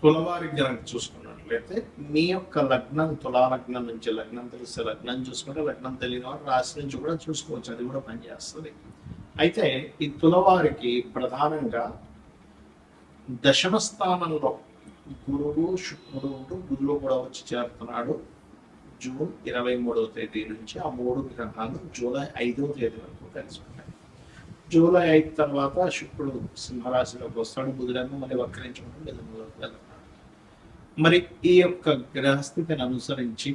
కులవారి గనక చూసుకున్నట్లయితే మీ యొక్క లగ్నం తులా లగ్నం నుంచి లగ్నం తెలిస్తే లగ్నం చూసుకుంటే లగ్నం తెలియని వారు రాశి నుంచి కూడా చూసుకోవచ్చు, అది కూడా పనిచేస్తుంది. అయితే ఈ తులవారికి ప్రధానంగా దశమ స్థానంలో గురువు శుక్రుడు ఉంటూ బుధుడు కూడా వచ్చి చేరుతున్నాడు. జూన్ 23వ తేదీ నుంచి ఆ 3 గ్రహాలు జూలై 5వ తేదీ వరకు కలిసి ఉంటాయి. జూలై 5 తర్వాత శుక్రుడు సింహరాశిలోకి వస్తాడు, బుధుడేమో మళ్ళీ వక్రించుకుంటూ మిథునంలోకి వెళ్తాడు. మరి ఈ యొక్క గ్రహస్థితిని అనుసరించి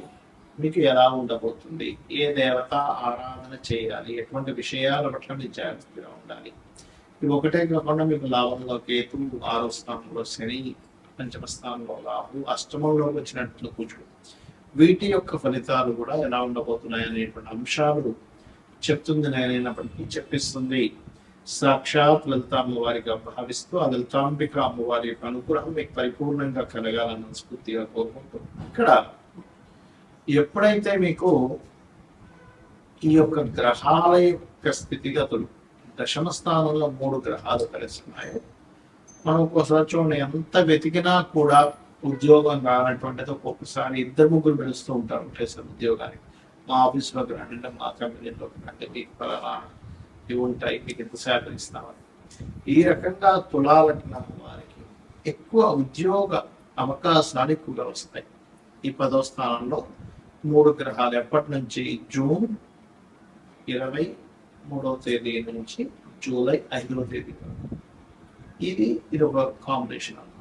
మీకు ఎలా ఉండబోతుంది, ఏ దేవత ఆరాధన చేయాలి, ఎటువంటి విషయాల పట్ల మీరు జాగ్రత్తగా ఉండాలి, ఇవి ఒకటే కాకుండా మీకు లాభంలో కేతు, 6వ స్థానంలో శని, పంచమ స్థానంలో రాహు, అష్టమంలోకి వచ్చినట్లు కుజుడు, వీటి యొక్క ఫలితాలు కూడా ఎలా ఉండబోతున్నాయి అనేటువంటి అంశాలు చెప్తుంది. నేనైనప్పటికీ చెప్పిస్తుంది సాక్షాత్ లలిత అమ్మవారిగా భావిస్తూ ఆ లలితాంబిక అమ్మవారి యొక్క అనుగ్రహం మీకు పరిపూర్ణంగా కలగాలని స్ఫూర్తిగా కోరుకుంటూ, ఇక్కడ ఎప్పుడైతే మీకు ఈ యొక్క గ్రహాల యొక్క స్థితిగతులు దశమ స్థానంలో 3 గ్రహాలు కలిసి ఉన్నాయో, మనం ఒక్కోసారి చూడండి ఎంత వెతికినా కూడా ఉద్యోగం రానటువంటిది ఒక్కొక్కసారి 2-3 పిలుస్తూ ఉంటారు చేసిన ఉద్యోగానికి. మా ఆఫీస్లోకి రండి, మా కంపెనీలోకి రండి, మీకు పలానా ఇవి ఉంటాయి, మీకు ఎంత శాలరీ ఇస్తామని. ఈ రకంగా తులా లగ్నం వారికి ఎక్కువ ఉద్యోగ అవకాశాలు ఎక్కువగా వస్తాయి. ఈ 10వ స్థానంలో 3 గ్రహాలు ఎప్పటి నుంచి జూన్ 23వ తేదీ నుంచి జూలై 5వ తేదీ వరకు. ఇది ఒక కాంబినేషన్ అన్నమాట.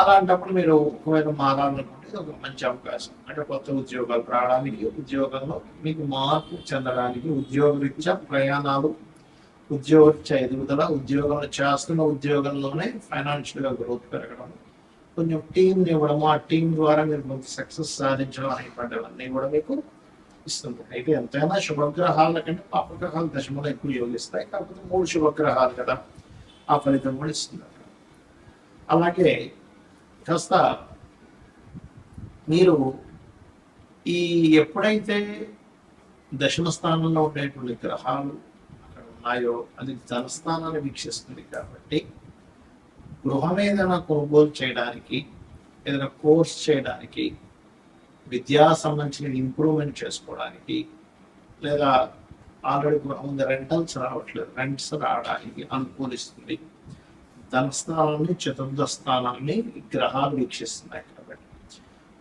అలాంటప్పుడు మీరు ఒకవేళ మారాలనుకుంటే ఇది ఒక మంచి అవకాశం. అంటే కొత్త ఉద్యోగాలు రావడానికి, ఉద్యోగంలో మీకు మార్పు చెందడానికి, ఉద్యోగరీత్యా ప్రయాణాలు, ఉద్యోగరీత్యా ఎదుగుదల, ఉద్యోగంలో చేస్తున్న ఉద్యోగంలోనే ఫైనాన్షియల్గా గ్రోత్ పెరగడం, కొంచెం టీంని ఇవ్వడము, ఆ టీం ద్వారా మీరు కొంత సక్సెస్ సాధించడం అనేటువంటివన్నీ కూడా మీకు ఇస్తుంది. అయితే ఎంతైనా శుభగ్రహాల కంటే పాపగ్రహాలు దశమలో ఎక్కువ యోగిస్తాయి. కాకపోతే 3 శుభగ్రహాలు కదా, ఆ ఫలితం కూడా ఇస్తుంది. అలాగే కాస్త మీరు ఈ ఎప్పుడైతే దశమ స్థానంలో ఉండేటువంటి గ్రహాలు అక్కడ ఉన్నాయో అది ధనస్థానాన్ని వీక్షిస్తుంది. కాబట్టి గృహం ఏదైనా కొనుగోలు చేయడానికి, ఏదైనా కోర్స్ చేయడానికి, విద్యా సంబంధించిన ఇంప్రూవ్మెంట్ చేసుకోవడానికి, లేదా ఆల్రెడీ గృహం రెంటల్స్ రావట్లేదు, రెంట్స్ రావడానికి అనుకూలిస్తుంది. ధనస్థానాన్ని, చతుర్థ స్థానాన్ని గ్రహాలు వీక్షిస్తున్నాయి. కాబట్టి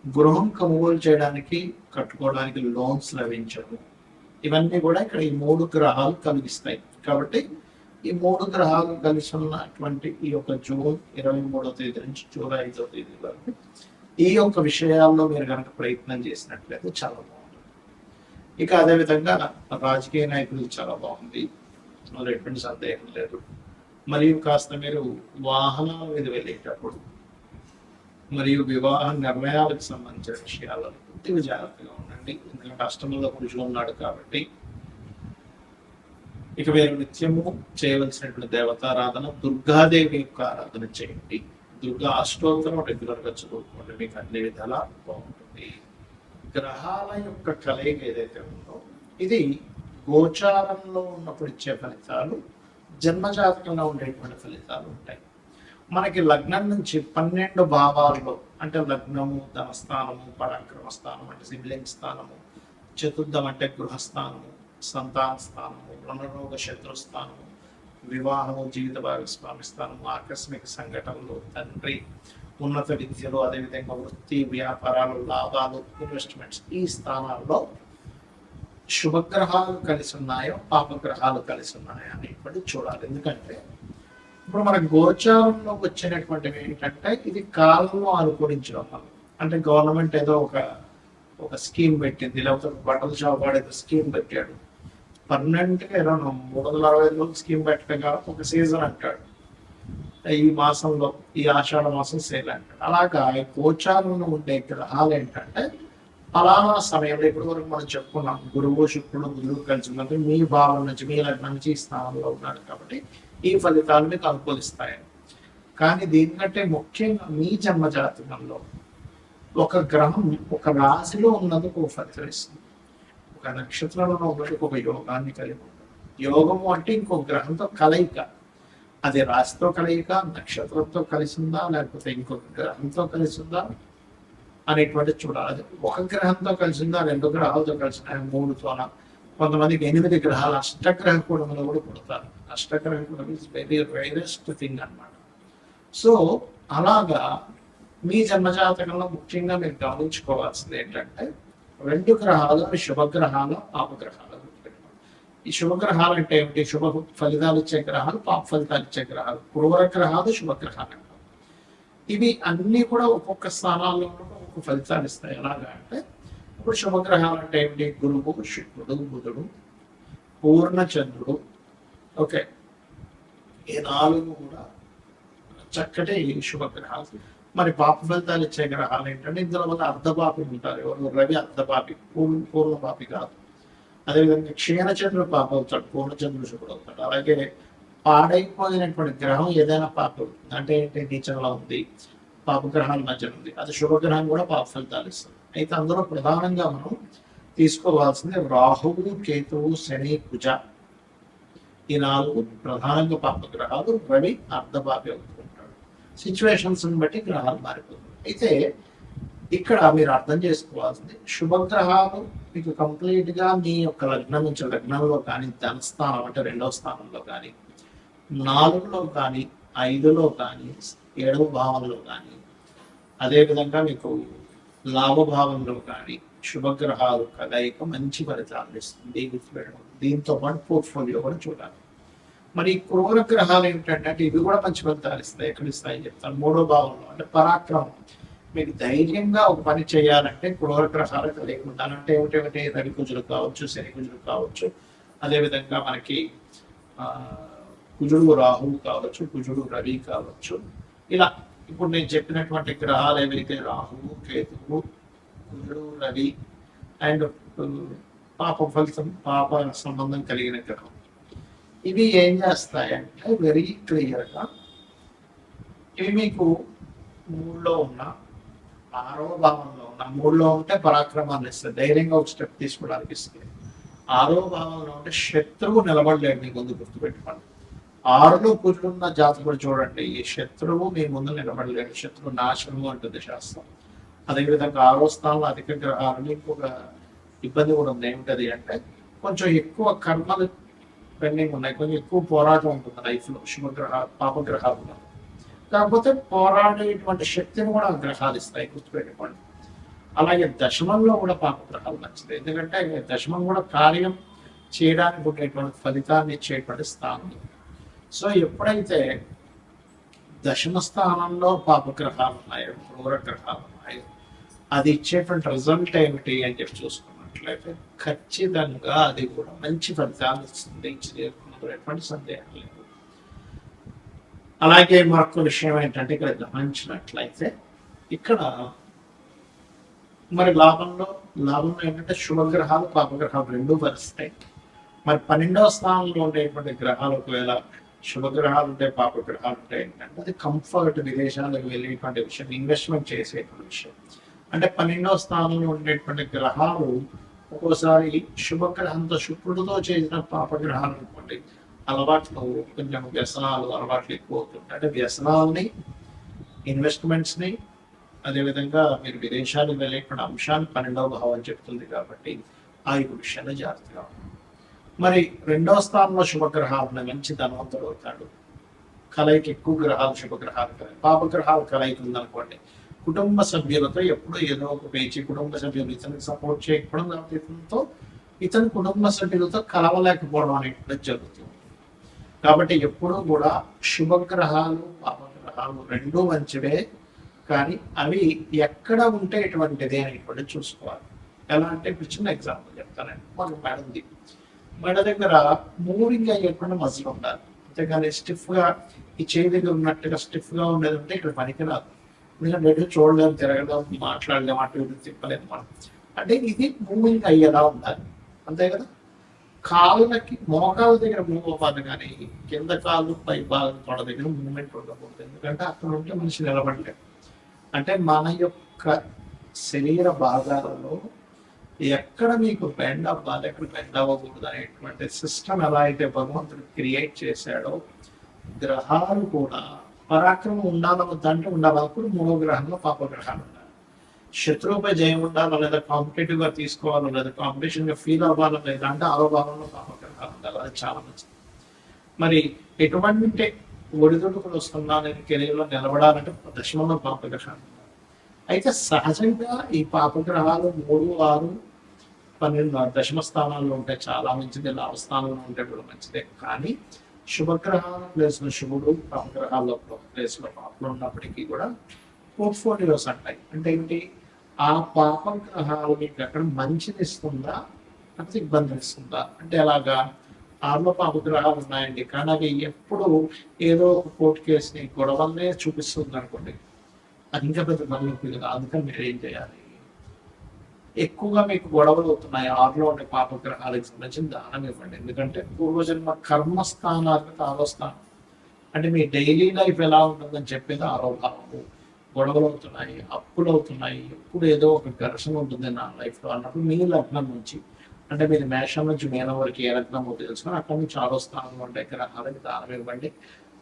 గృహం కొనుగోలు చేయడానికి, కట్టుకోవడానికి లోన్స్ లభించడం, ఇవన్నీ కూడా ఇక్కడ ఈ 3 గ్రహాలు కలిగిస్తాయి. కాబట్టి ఈ 3 గ్రహాలు కలిసి ఉన్నటువంటి ఈ యొక్క జూన్ 23వ తేదీ నుంచి జూలై 5వ తేదీ వరకు ఈ యొక్క విషయాల్లో మీరు కనుక ప్రయత్నం చేసినట్లయితే చాలా బాగుంటుంది. ఇక అదేవిధంగా రాజకీయ నాయకులు చాలా బాగుంది, అందులో ఎటువంటి సందేహం లేదు. మరియు కాస్త మీరు వాహనాల మీద వెళ్ళేటప్పుడు మరియు వివాహ నిర్ణయాలకు సంబంధించిన విషయాలలో కొద్దిగా జాగ్రత్తగా ఉండండి. ఎందుకంటే అష్టమంలో పురుషులు ఉన్నాడు కాబట్టి. ఇక మీరు నిత్యము చేయవలసినటువంటి దేవతారాధన దుర్గాదేవి యొక్క ఆరాధన చేయండి. దుర్గా అష్టోత్తరం రెగ్యులర్గా చదువుకోండి, మీకు అన్ని విధాలా బాగుంటుంది. గ్రహాల యొక్క కలయిక ఏదైతే ఉందో ఇది గోచారంలో ఉన్నప్పుడు ఇచ్చే ఫలితాలు, జన్మజాతకంలో ఉండేటువంటి ఫలితాలు ఉంటాయి. మనకి లగ్నం నుంచి 12 భావాల్లో అంటే లగ్నము, ధనస్థానము, పరాక్రమ స్థానం అంటే సిబ్లింగ్ స్థానము, చతుర్థం అంటే గృహస్థానము, సంతాన స్థానము, రుణరోగ శత్రుస్థానము, వివాహము, జీవిత భాగస్వామి స్థానము, ఆకస్మిక సంఘటనలు, తండ్రి, ఉన్నత విద్యలు, అదేవిధంగా వృత్తి, వ్యాపారాలు, లాభాలు, ఇన్వెస్ట్మెంట్స్, ఈ స్థానాల్లో శుభగ్రహాలు కలిసి ఉన్నాయో పాపగ్రహాలు కలిసి ఉన్నాయో అనేటువంటి చూడాలి. ఎందుకంటే ఇప్పుడు మన గోచారంలో వచ్చినటువంటివి ఏంటంటే ఇది కాలంలో అనుకూలించడం వల్ల, అంటే గవర్నమెంట్ ఏదో ఒక స్కీమ్ పెట్టింది, లేకపోతే బట్టల షాప్ వాడు ఏదో స్కీమ్ పెట్టాడు, పర్మనెంట్గా ఏదో 365 రోజులు స్కీమ్ పెట్టగా ఒక సీజన్ అంటాడు, ఈ మాసంలో ఈ ఆషాఢ మాసం సేల్ అంటాడు. అలాగా ఈ గోచారంలో ఉండే గ్రహాలు ఏంటంటే ఫలానా సమయంలో ఇప్పటి వరకు మనం చెప్పుకున్నాం, గురువు శుక్రుడు బుధుడు కలిసి ఉన్నది మీ భావం నుంచి, మీ లగ్నం నుంచి ఈ స్థానంలో ఉన్నాడు కాబట్టి ఈ ఫలితాలు మీకు అనుకూలిస్తాయి. కానీ దీనికంటే ముఖ్యంగా మీ జన్మజాతకంలో ఒక గ్రహం ఒక రాశిలో ఉన్నందుకు ఒక ఫలితం ఇస్తుంది, ఒక నక్షత్రంలో ఉన్నందుకు ఒక యోగాన్ని కలిగి ఉంటుంది. యోగము అంటే ఇంకో గ్రహంతో కలయిక. అది రాశితో కలయిక, నక్షత్రంతో కలిసిందా, లేకపోతే ఇంకొక గ్రహంతో కలిసిందా అనేటువంటి చూడాలి. అది ఒక గ్రహంతో కలిసిందా, 2 గ్రహాలతో కలిసిందా, 3తోన, కొంతమందికి 8 గ్రహాలు అష్టగ్రహ కూడములు కూడా పుడతారు. అష్టగ్రహ కూడము ఇస్ వెరీ రేరెస్ట్ థింగ్ అన్నమాట. సో అలాగా మీ జన్మజాతకంలో ముఖ్యంగా మీరు గమనించుకోవాల్సింది ఏంటంటే 2 గ్రహాలు అవి శుభగ్రహాలు, పాపగ్రహాలు. ఈ శుభగ్రహాలు అంటే ఏమిటి? శుభ ఫలితాలు ఇచ్చే గ్రహాలు, పాప ఫలితాలు ఇచ్చే గ్రహాలు. క్రూర గ్రహాలు, శుభగ్రహాలు. ఇవి అన్ని కూడా ఒక్కొక్క స్థానాల్లో ఒక్కొక్క ఫలితాలు ఇస్తాయి. ఎలాగా అంటే ఇప్పుడు శుభగ్రహాలు అంటే ఏమిటి? గురువు, శుక్రుడు, బుధుడు, పూర్ణచంద్రుడు. ఓకే, ఈ 4 కూడా చక్కటి శుభగ్రహాలు. మరి పాప ఫలితాలు ఇచ్చే గ్రహాలు ఏంటంటే ఇందులో వల్ల అర్ధపాపి ఉంటారు. ఎవరు? రవి అర్ధపాపి, పూర్ణపాపి కాదు. అదేవిధంగా క్షీణచంద్రుడు పాప అవుతాడు, పూర్ణచంద్రుడు శుభుడు అవుతాడు. అలాగే పాడైపోయినటువంటి గ్రహం ఏదైనా పాప అవుతుంది అంటే ఏంటి? నీచంలో ఉంది, పాపగ్రహాల మధ్య ఉంది, అది శుభగ్రహం కూడా పాప ఫలితాలు ఇస్తుంది. అయితే అందులో ప్రధానంగా మనం తీసుకోవాల్సింది రాహువు, కేతువు, శని, కుజ. ఈ 4 ప్రధానంగా పాపగ్రహాలు. రవి అర్ధపాపి అవుతుంటాడు. సిచ్యువేషన్స్ బట్టి గ్రహాలు మారిపోతుంది. అయితే ఇక్కడ మీరు అర్థం చేసుకోవాల్సింది శుభగ్రహాలు మీకు కంప్లీట్ గా మీ యొక్క లగ్నం నుంచి, లగ్నంలో కానీ, ధనస్థానం అంటే 2వ స్థానంలో కానీ, 4లో కానీ, 5లో కానీ, 7వ భావంలో కానీ, అదేవిధంగా మీకు లాభభావంలో కానీ శుభగ్రహాలు కలయిక మంచి ఫలితాలు ఇస్తుంది. దీంతో పాటు పోర్ట్ఫోలియో కూడా చూడాలి. మరి క్రూర గ్రహాలు ఏమిటంటే ఇవి కూడా మంచి ఫలితాలు ఇస్తాయి. ఎక్కడ ఇస్తాయని చెప్తాను. 3వ భావంలో అంటే పరాక్రమం. మీకు ధైర్యంగా ఒక పని చేయాలంటే క్రూర గ్రహాలు కలిగి ఉండాలి. అంటే ఏమిటేమిటి? రవి కుజులు కావచ్చు, శని కుజులు కావచ్చు, అదేవిధంగా మనకి కుజుడు రాహువు కావచ్చు, కుజుడు రవి కావచ్చు. ఇలా ఇప్పుడు నేను చెప్పినటువంటి గ్రహాలు ఏవైతే రాహువు, కేతువు, కుజుడు, రవి అండ్ పాప ఫలితం, పాప సంబంధం కలిగిన గ్రహం, ఇవి ఏం చేస్తాయంటే వెరీ క్లియర్గా ఇవి మీకు 3లో ఉన్న, 6వ భావంలో ఉన్న, 3లో ఉంటే పరాక్రమాన్ని ఇస్తుంది, ధైర్యంగా ఒక స్టెప్ తీసుకోవడానికి ఇస్తుంది. 6వ భావంలో ఉంటే శత్రువు నిలబడలేడు మీ ముందు, గుర్తుపెట్టుకోండి. 6లో కూర్చున్న జాతకుడు చూడండి, ఈ శత్రువు మీ ముందు నిలబడలేడు, శత్రువు నాశనము అంటుంది శాస్త్రం. అదేవిధంగా 6వ స్థానంలో అధిక గ్రహాలు ఇంకొక ఇబ్బంది కూడా ఉంది. ఏమిటది అంటే కొంచెం ఎక్కువ కర్మలు పెండింగ్ ఉన్నాయి, కొంచెం ఎక్కువ పోరాటం ఉంటుంది లైఫ్లో శుభగ్రహాలు, పాపగ్రహాలు. కాకపోతే పోరాడేటువంటి శక్తిని కూడా గ్రహాలు ఇస్తాయి, గుర్తుపెట్టుకోండి. అలాగే దశమంలో కూడా పాపగ్రహాలు నచ్చుతాయి, ఎందుకంటే దశమం కూడా కార్యం చేయడానికి ఉండేటువంటి ఫలితాన్ని ఇచ్చేటువంటి స్థానం. సో ఎప్పుడైతే దశమ స్థానంలో పాపగ్రహాలు ఉన్నాయో, క్రూర గ్రహాలు ఉన్నాయో, అది ఇచ్చేటువంటి రిజల్ట్ ఏమిటి అని చెప్పి చూసుకున్నట్లయితే ఖచ్చితంగా అది కూడా మంచి ఫలితాలు ఇస్తుంది, ఇచ్చేటువంటి సందేహం లేదు. అలాగే మరొక విషయం ఏంటంటే ఇక్కడ గమనించినట్లయితే ఇక్కడ మరి లాభంలో ఏంటంటే శుభగ్రహాలు, పాపగ్రహాలు 2 వరుస్తాయి. మరి 12వ స్థానంలో ఉండేటువంటి గ్రహాలు ఒకవేళ శుభగ్రహాలు ఉంటే, పాపగ్రహాలు ఉంటాయి ఏంటంటే అది కంఫర్ట్, విదేశాలకు వెళ్ళేటువంటి విషయం, ఇన్వెస్ట్మెంట్ చేసేటువంటి విషయం. అంటే 12వ స్థానంలో ఉండేటువంటి గ్రహాలు ఒక్కోసారి శుభగ్రహంతో, శుక్రుడితో చేసిన పాపగ్రహాలు అనుకోండి, అలవాట్లు కొంచెం వ్యసనాలు అలవాట్లు ఎక్కువ అవుతుంటాయి. అంటే వ్యసనాలని, ఇన్వెస్ట్మెంట్స్ని, అదేవిధంగా మీరు విదేశాలకు వెళ్ళేటువంటి అంశాన్ని 12వ భావం చెప్తుంది. కాబట్టి ఆ విషయంలో జాగ్రత్తగా ఉంటుంది. మరి 2వ స్థానంలో శుభగ్రహాలు మంచి ధనవంతుడు అవుతాడు. కలయిక ఎక్కువ గ్రహాలు, శుభగ్రహాలు పాపగ్రహాలు కలయిక ఉందనుకోండి, కుటుంబ సభ్యులతో ఎప్పుడూ ఏదో ఒక పేచి, కుటుంబ సభ్యులు ఇతనికి సపోర్ట్ చేయకపోవడం, లేకపోతే ఇతని కుటుంబ సభ్యులతో కలవలేకపోవడం అనేటువంటి జరుగుతుంది. కాబట్టి ఎప్పుడూ కూడా శుభగ్రహాలు, పాపగ్రహాలు 2 మంచివే, కానీ అవి ఎక్కడ ఉంటే ఎటువంటిది అనేటువంటి చూసుకోవాలి. ఎలా అంటే ఇప్పుడు చిన్న ఎగ్జాంపుల్ చెప్తానండి. మనకు మెడ ఉంది, మెడ దగ్గర మూవింగ్ అయ్యేటువంటి మజిల్ ఉండాలి, అంతేగాని స్టిఫ్గా ఈ చేయి దగ్గర ఉన్నట్టుగా స్టిఫ్గా ఉండేది ఉంటే ఇక్కడ పనికిరాదు. ఎందుకంటే చూడలేము, తిరగలేము, మాట్లాడలేము, అటు ఇటు తిప్పలేము మనం. అంటే ఇది మూవింగ్ అయ్యేలా ఉండాలి, అంతే కదా. కాళ్ళకి, మోకాళ్ళ దగ్గర మూవ్ అవ్వాలి, కానీ కింద కాళ్ళు, పై భాగం తొడ దగ్గర మూవ్మెంట్ ఉండకూడదు. ఎందుకంటే అక్కడ ఉంటే మనిషి నిలబడలేదు. అంటే మన యొక్క శరీర భాగాలలో ఎక్కడ మీకు బెండ్ అవ్వాలి, ఎక్కడ బెండ్ అవ్వకూడదు అనేటువంటి సిస్టమ్ ఎలా అయితే భగవంతుడు క్రియేట్ చేశాడో గ్రహాలు కూడా పరాక్రమం ఉండాలి వద్దంటే ఉండాలి. అప్పుడు 3వ గ్రహంలో పాపగ్రహాలు ఉండాలి. శత్రువుపై జయం ఉండాలా లేదా కాంపిటేటివ్ గా తీసుకోవాలా లేదా కాంపిటీషన్ గా ఫీల్ అవ్వాలా లేదా అంటే 6వ భావంలో పాపగ్రహాలు ఉండాలి. అది చాలా మంచిది. మరి ఎటువంటి ఒడిదుడుకులు వస్తున్నా నేను కెరీర్లో నిలబడాలంటే దశమంలో పాపగ్రహాలు ఉండాలి. అయితే సహజంగా ఈ పాపగ్రహాలు 3, 6, 12 దశమ స్థానాల్లో ఉంటే చాలా మంచిది. లాభస్థానంలో ఉంటే కూడా మంచిదే. కానీ శుభగ్రహాల ప్లేస్లో శుభుడు, పాపగ్రహాల ప్లేస్లో పాపలు ఉన్నప్పటికీ కూడా పోర్ట్ఫోలియోస్ అంటాయి. అంటే ఏంటి, ఆ పాపగ్రహాలు మీకు అక్కడ మంచిని ఇస్తుందా లేకపోతే ఇబ్బందిని ఇస్తుందా అంటే ఎలాగా. 6లో పాపగ్రహాలు ఉన్నాయండి కానీ అవి ఎప్పుడు ఏదో ఒక కోర్టు కేసుని గొడవలనే చూపిస్తుంది అనుకోండి, అది ఇంకా పెద్ద తలనొప్పి కదా. అందుకని మీరు ఏం చేయాలి, ఎక్కువగా మీకు గొడవలు అవుతున్నాయి 6లో ఉండే పాపగ్రహాలకు సంబంధించిన దానం ఇవ్వండి. ఎందుకంటే పూర్వజన్మ కర్మస్థానాలకు 6వ స్థానం అంటే మీ డైలీ లైఫ్ ఎలా ఉంటుందని చెప్పేది 6వ భావము. గొడవలు అవుతున్నాయి, అప్పులు అవుతున్నాయి, ఎప్పుడు ఏదో ఒక ఘర్షణ ఉంటుంది నా లైఫ్లో అన్నప్పుడు మీ లగ్నం నుంచి అంటే మీరు మేషం నుంచి మీనం వరకు ఏ లగ్నమో తెలుసుకొని అక్కడ నుంచి 6వ స్థానంలో ఉండే గ్రహాలకు దానం ఇవ్వండి.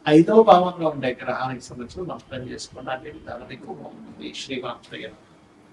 5వ భావంలో ఉండే గ్రహానికి సంబంధించిన మంత్రం చేసుకోండి. అన్ని విధాలు మీకు బాగుంటుంది. శ్రీమాత్రయ్య.